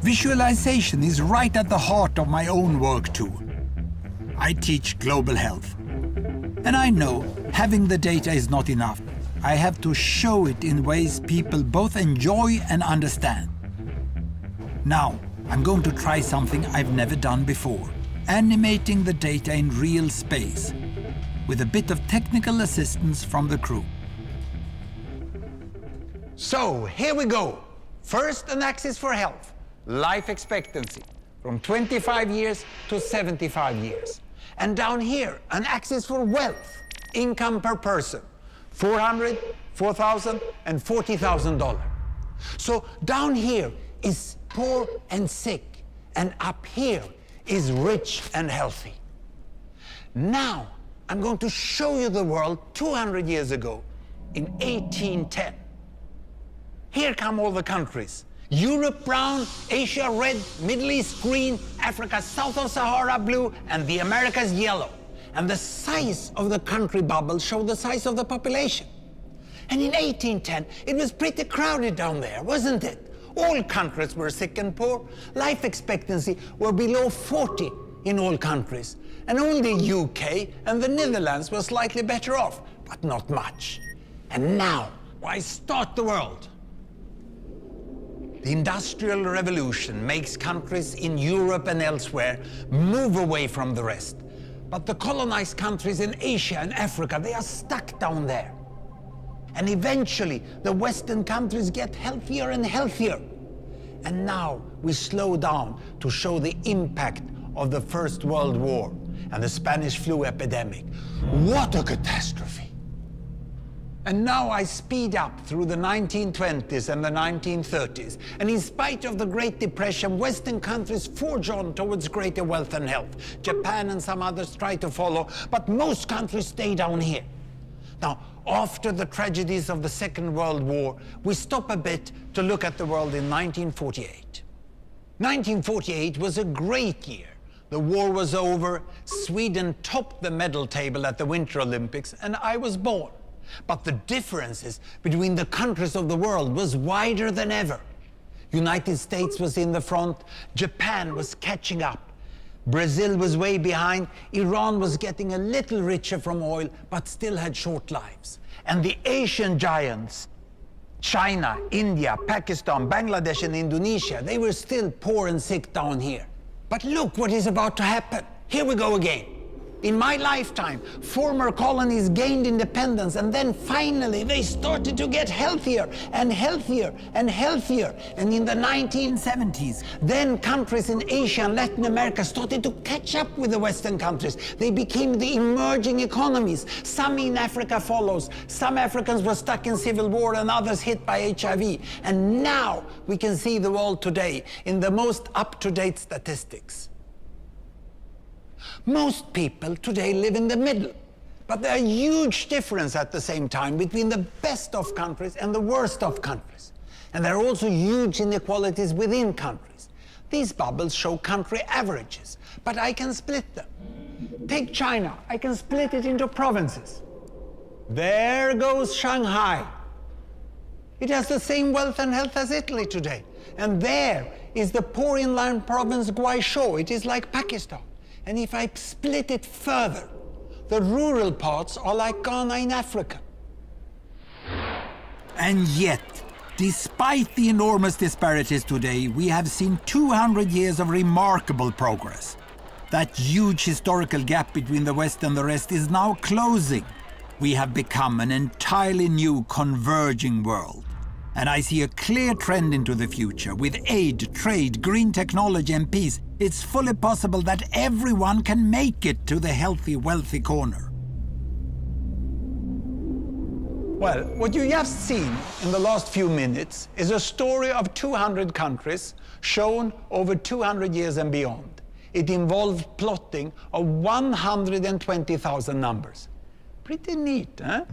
Visualization is right at the heart of my own work too. I teach global health. And I know having the data is not enough. I have to show it in ways people both enjoy and understand. Now, I'm going to try something I've never done before. Animating the data in real space, with a bit of technical assistance from the crew. So, here we go. First, an axis for health. Life expectancy, from 25 years to 75 years. And down here, an axis for wealth, income per person, $400,000, $4,000, and $40,000. So down here is poor and sick, and up here is rich and healthy. Now, I'm going to show you the world 200 years ago, in 1810. Here come all the countries. Europe brown, Asia red, Middle East green, Africa south of Sahara blue, and the Americas yellow. And the size of the country bubbles show the size of the population. And in 1810, it was pretty crowded down there, wasn't it? All countries were sick and poor. Life expectancy were below 40 in all countries. And only UK and the Netherlands were slightly better off, but not much. And now, why start the world? The Industrial Revolution makes countries in Europe and elsewhere move away from the rest. But the colonized countries in Asia and Africa, they are stuck down there. And eventually, the Western countries get healthier and healthier. And now we slow down to show the impact of the First World War and the Spanish flu epidemic. What a catastrophe! And now I speed up through the 1920s and the 1930s. And in spite of the Great Depression, Western countries forge on towards greater wealth and health. Japan and some others try to follow, but most countries stay down here. Now, after the tragedies of the Second World War, we stop a bit to look at the world in 1948. 1948 was a great year. The war was over, Sweden topped the medal table at the Winter Olympics, and I was born. But the differences between the countries of the world was wider than ever. United States was in the front, Japan was catching up. Brazil was way behind, Iran was getting a little richer from oil, but still had short lives. And the Asian giants, China, India, Pakistan, Bangladesh, and Indonesia, they were still poor and sick down here. But look what is about to happen. Here we go again. In my lifetime, former colonies gained independence, and then finally they started to get healthier and healthier and healthier. And in the 1970s, then countries in Asia and Latin America started to catch up with the Western countries. They became the emerging economies. Some in Africa follows. Some Africans were stuck in civil war and others hit by HIV. And now we can see the world today in the most up-to-date statistics. Most people today live in the middle, but there are huge differences at the same time between the best of countries and the worst of countries. And there are also huge inequalities within countries. These bubbles show country averages, but I can split them. Take China, I can split it into provinces. There goes Shanghai. It has the same wealth and health as Italy today. And there is the poor inland province Guizhou. It is like Pakistan. And if I split it further, the rural parts are like Ghana in Africa. And yet, despite the enormous disparities today, we have seen 200 years of remarkable progress. That huge historical gap between the West and the rest is now closing. We have become an entirely new converging world. And I see a clear trend into the future. With aid, trade, green technology and peace, it's fully possible that everyone can make it to the healthy, wealthy corner. Well, what you just seen in the last few minutes is a story of 200 countries shown over 200 years and beyond. It involved plotting of 120,000 numbers. Pretty neat, huh?